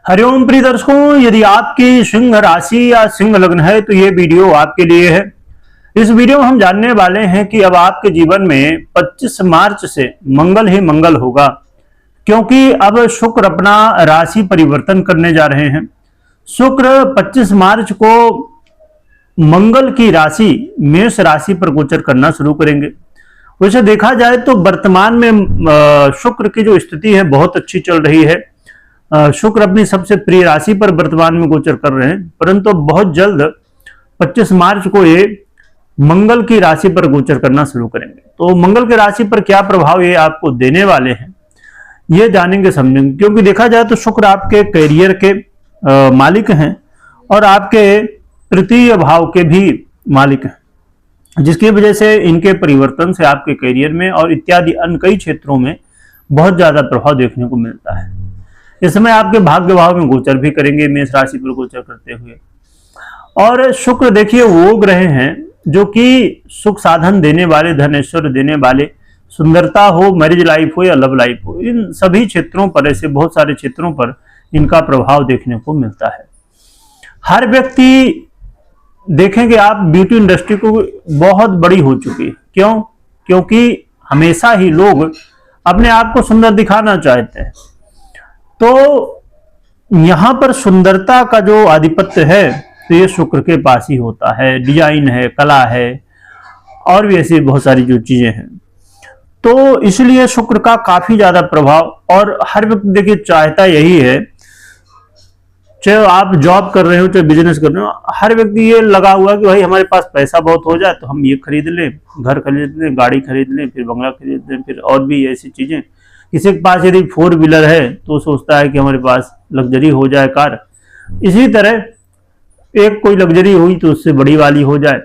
हरिओम प्रिय दर्शकों, यदि आपकी सिंह राशि या सिंह लग्न है तो ये वीडियो आपके लिए है। इस वीडियो में हम जानने वाले हैं कि अब आपके जीवन में 25 मार्च से मंगल ही मंगल होगा, क्योंकि अब शुक्र अपना राशि परिवर्तन करने जा रहे हैं। शुक्र 25 मार्च को मंगल की राशि मेष राशि पर गोचर करना शुरू करेंगे। वैसे देखा जाए तो वर्तमान में शुक्र की जो स्थिति है बहुत अच्छी चल रही है। शुक्र अपनी सबसे प्रिय राशि पर वर्तमान में गोचर कर रहे हैं, परंतु बहुत जल्द 25 मार्च को ये मंगल की राशि पर गोचर करना शुरू करेंगे। तो मंगल की राशि पर क्या प्रभाव ये आपको देने वाले हैं, ये जानेंगे समझेंगे। क्योंकि देखा जाए तो शुक्र आपके कैरियर के मालिक हैं और आपके तृतीय भाव के भी मालिक हैं, जिसकी वजह से इनके परिवर्तन से आपके कैरियर में और इत्यादि अन्य कई क्षेत्रों में बहुत ज्यादा प्रभाव देखने को मिलता है। इस समय आपके भाग्य भाव में गोचर भी करेंगे मेष राशि पर गोचर करते हुए। और शुक्र देखिए वो ग्रह हैं जो कि सुख साधन देने वाले, धन ऐश्वर्य देने वाले, सुंदरता हो, मैरिज लाइफ हो या लव लाइफ हो, इन सभी क्षेत्रों पर, ऐसे बहुत सारे क्षेत्रों पर इनका प्रभाव देखने को मिलता है। हर व्यक्ति देखेंगे आप, ब्यूटी इंडस्ट्री को बहुत बड़ी हो चुकी है। क्यों? क्योंकि हमेशा ही लोग अपने आप को सुंदर दिखाना चाहते हैं। तो यहां पर सुंदरता का जो आधिपत्य है तो ये शुक्र के पास ही होता है। डिजाइन है, कला है और भी ऐसी बहुत सारी जो चीजें हैं। तो इसलिए शुक्र का काफी ज्यादा प्रभाव, और हर व्यक्ति देखिए चाहता यही है, चाहे आप जॉब कर रहे हो चाहे बिजनेस कर रहे हो, हर व्यक्ति ये लगा हुआ कि भाई हमारे पास पैसा बहुत हो जाए तो हम ये खरीद लें, घर खरीद लें, गाड़ी खरीद लें, फिर बंगला खरीद लें, फिर और भी ऐसी चीजें। किसी के पास यदि 4 व्हीलर है तो सोचता है कि हमारे पास लग्जरी हो जाए कार। इसी तरह एक कोई लग्जरी हुई तो उससे बड़ी वाली हो जाए।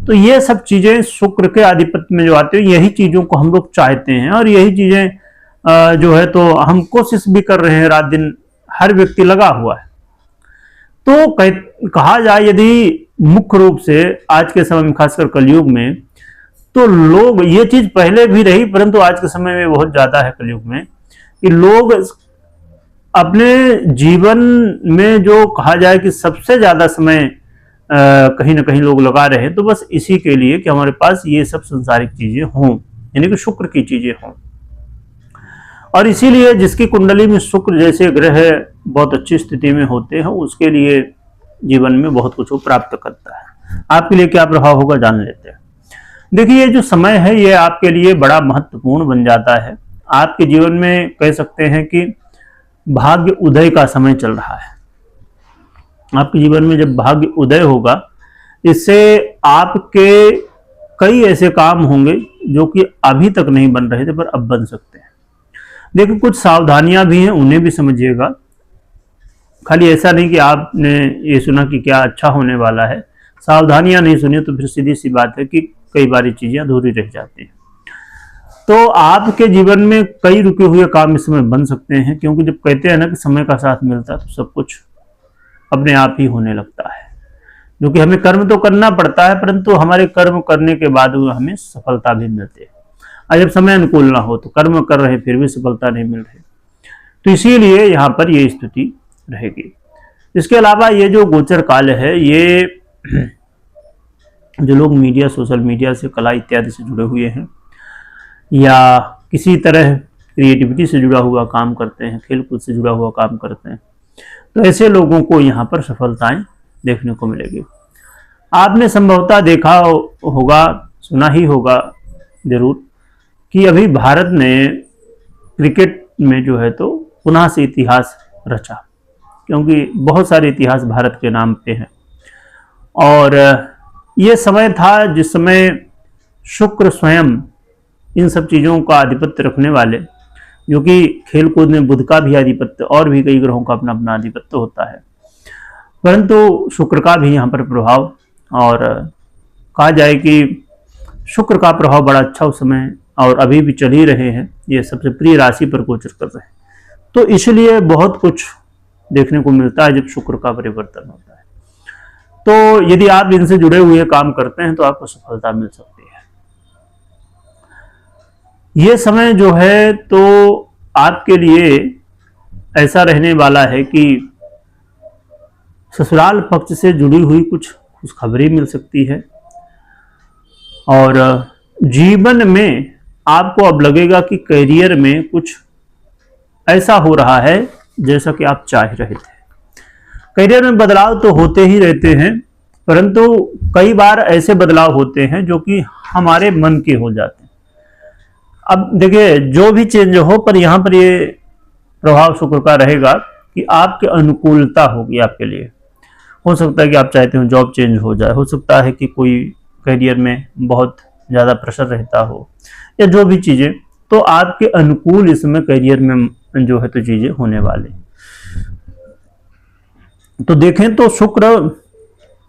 तो ये सब चीजें शुक्र के आधिपत्य में जो आते हैं, यही चीजों को हम लोग चाहते हैं और यही चीजें जो है तो हम कोशिश भी कर रहे हैं, रात दिन हर व्यक्ति लगा हुआ है। तो कहा जाए यदि मुख्य रूप से आज के समय में, खासकर कलयुग में, तो लोग, ये चीज पहले भी रही परंतु आज के समय में बहुत ज्यादा है कलयुग में, कि लोग अपने जीवन में जो कहा जाए कि सबसे ज्यादा समय कहीं ना कहीं लोग लगा रहे हैं, तो बस इसी के लिए कि हमारे पास ये सब संसारिक चीजें हों, यानी कि शुक्र की चीजें हों। और इसीलिए जिसकी कुंडली में शुक्र जैसे ग्रह बहुत अच्छी स्थिति में होते हैं, उसके लिए जीवन में बहुत कुछ वो प्राप्त करता है। आपके लिए क्या प्रभाव होगा जान लेते हैं। देखिए, ये जो समय है ये आपके लिए बड़ा महत्वपूर्ण बन जाता है। आपके जीवन में कह सकते हैं कि भाग्य उदय का समय चल रहा है। आपके जीवन में जब भाग्य उदय होगा, इससे आपके कई ऐसे काम होंगे जो कि अभी तक नहीं बन रहे थे पर अब बन सकते हैं। देखिए, कुछ सावधानियां भी हैं, उन्हें भी समझिएगा। खाली ऐसा नहीं कि आपने ये सुना कि क्या अच्छा होने वाला है, सावधानियां नहीं सुनी तो फिर सीधी सी बात है कि कई बारी चीजें अधूरी रह जाती हैं। तो आपके जीवन में कई रुके हुए काम इस समय बन सकते हैं, क्योंकि जब कहते हैं ना कि समय का साथ मिलता है तो सब कुछ अपने आप ही होने लगता है। जो कि हमें कर्म तो करना पड़ता है, परंतु हमारे कर्म करने के बाद हमें सफलता भी मिलती है। और जब समय अनुकूल ना हो तो कर्म कर रहे फिर भी सफलता नहीं मिल रही, तो इसीलिए यहाँ पर ये स्थिति रहेगी। इसके अलावा ये जो गोचर काल है, ये जो लोग मीडिया, सोशल मीडिया से, कला इत्यादि से जुड़े हुए हैं या किसी तरह क्रिएटिविटी से जुड़ा हुआ काम करते हैं, खेलकूद से जुड़ा हुआ काम करते हैं, तो ऐसे लोगों को यहाँ पर सफलताएं देखने को मिलेगी। आपने संभवतः देखा होगा, सुना ही होगा जरूर, कि अभी भारत ने क्रिकेट में जो है तो पुनः से इतिहास रचा, क्योंकि बहुत सारे इतिहास भारत के नाम पे हैं। और ये समय था जिस समय शुक्र स्वयं इन सब चीज़ों का आधिपत्य रखने वाले, जो कि खेलकूद में बुध का भी आधिपत्य और भी कई ग्रहों का अपना अपना आधिपत्य होता है, परंतु शुक्र का भी यहाँ पर प्रभाव, और कहा जाए कि शुक्र का प्रभाव बड़ा अच्छा उस समय और अभी भी चल ही रहे हैं। ये सबसे प्रिय राशि पर गोचर कर रहे हैं, तो इसलिए बहुत कुछ देखने को मिलता है जब शुक्र का परिवर्तन होता है। तो यदि आप इनसे जुड़े हुए काम करते हैं तो आपको सफलता मिल सकती है। ये समय जो है तो आपके लिए ऐसा रहने वाला है कि ससुराल पक्ष से जुड़ी हुई कुछ खुशखबरी मिल सकती है। और जीवन में आपको अब लगेगा कि करियर में कुछ ऐसा हो रहा है जैसा कि आप चाह रहे थे। करियर में बदलाव तो होते ही रहते हैं, परंतु कई बार ऐसे बदलाव होते हैं जो कि हमारे मन के हो जाते हैं। अब देखिए, जो भी चेंज हो, पर यहाँ पर ये प्रभाव शुक्र का रहेगा कि आपके अनुकूलता होगी आपके लिए। हो सकता है कि आप चाहते हो जॉब चेंज हो जाए, हो सकता है कि कोई करियर में बहुत ज़्यादा प्रेशर रहता हो, या जो भी चीज़ें, तो आपके अनुकूल इसमें करियर में जो है तो चीज़ें होने वाली। तो देखें तो शुक्र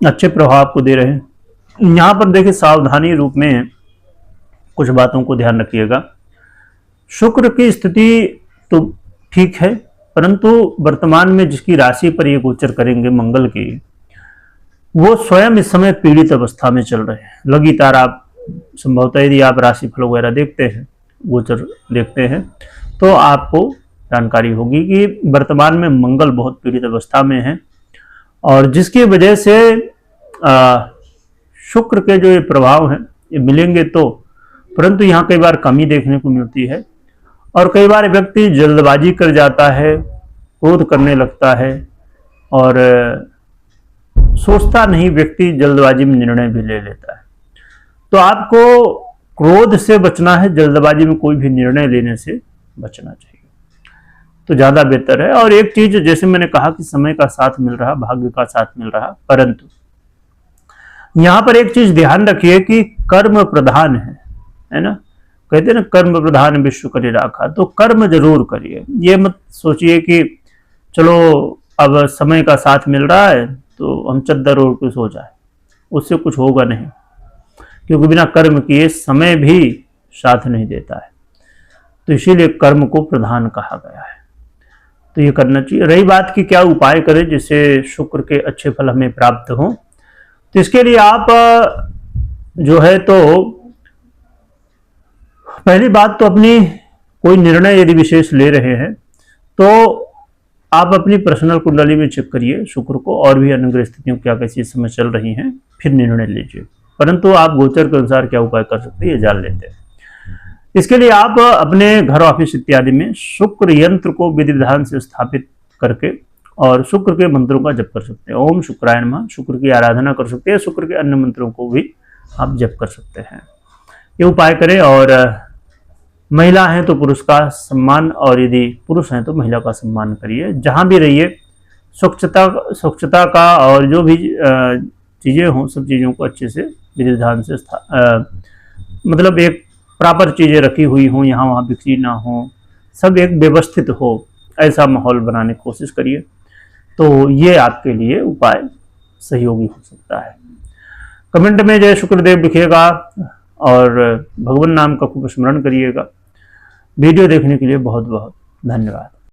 अच्छे प्रभाव को दे रहे हैं। यहाँ पर देखिए, सावधानी रूप में कुछ बातों को ध्यान रखिएगा। शुक्र की स्थिति तो ठीक है, परंतु वर्तमान में जिसकी राशि पर ये गोचर करेंगे मंगल की, वो स्वयं इस समय पीड़ित अवस्था में चल रहे हैं। लगातार आप संभवतः यदि आप राशि फल वगैरह देखते हैं, गोचर देखते हैं, तो आपको जानकारी होगी कि वर्तमान में मंगल बहुत पीड़ित अवस्था में है, और जिसकी वजह से शुक्र के जो ये प्रभाव हैं ये मिलेंगे तो, परंतु यहाँ कई बार कमी देखने को मिलती है, और कई बार व्यक्ति जल्दबाजी कर जाता है, क्रोध करने लगता है, और सोचता नहीं, व्यक्ति जल्दबाजी में निर्णय भी ले लेता है। तो आपको क्रोध से बचना है, जल्दबाजी में कोई भी निर्णय लेने से बचना चाहिए, तो ज्यादा बेहतर है। और एक चीज, जैसे मैंने कहा कि समय का साथ मिल रहा, भाग्य का साथ मिल रहा, परंतु यहां पर एक चीज ध्यान रखिए कि कर्म प्रधान है ना, कहते हैं ना, कर्म प्रधान विश्व करे राखा। तो कर्म जरूर करिए, ये मत सोचिए कि चलो अब समय का साथ मिल रहा है तो हम चद्दर ओढ़ के सो जाए, उससे कुछ होगा नहीं, क्योंकि बिना कर्म किए समय भी साथ नहीं देता है। तो इसीलिए कर्म को प्रधान कहा गया है, तो ये करना चाहिए। रही बात की क्या उपाय करें जिससे शुक्र के अच्छे फल हमें प्राप्त हों, तो इसके लिए आप जो है तो पहली बात तो अपनी कोई निर्णय यदि विशेष ले रहे हैं तो आप अपनी पर्सनल कुंडली में चेक करिए शुक्र को, और भी अन्य ग्रह स्थितियों क्या कैसी समय चल रही हैं, फिर निर्णय लीजिए। परंतु आप गोचर के अनुसार क्या उपाय कर सकते हैं ये जान लेते हैं। इसके लिए आप अपने घर, ऑफिस इत्यादि में शुक्र यंत्र को विधि विधान से स्थापित करके और शुक्र के मंत्रों का जप कर सकते हैं। ओम शुक्राय नमः, शुक्र की आराधना कर सकते हैं। शुक्र के अन्य मंत्रों को भी आप जप कर सकते हैं। ये उपाय करें। और महिला हैं तो पुरुष का सम्मान, और यदि पुरुष हैं तो महिला का सम्मान करिए। जहां भी रहिए स्वच्छता का और जो भी चीजें हों, सब चीजों को अच्छे से विधि विधान से मतलब एक प्रॉपर चीजें रखी हुई हों, यहाँ वहाँ बिखरी ना हो, सब एक व्यवस्थित हो, ऐसा माहौल बनाने की कोशिश करिए। तो ये आपके लिए उपाय सहयोगी हो सकता है। कमेंट में जय शुक्रदेव लिखिएगा और भगवान नाम का खूब स्मरण करिएगा। वीडियो देखने के लिए बहुत बहुत धन्यवाद।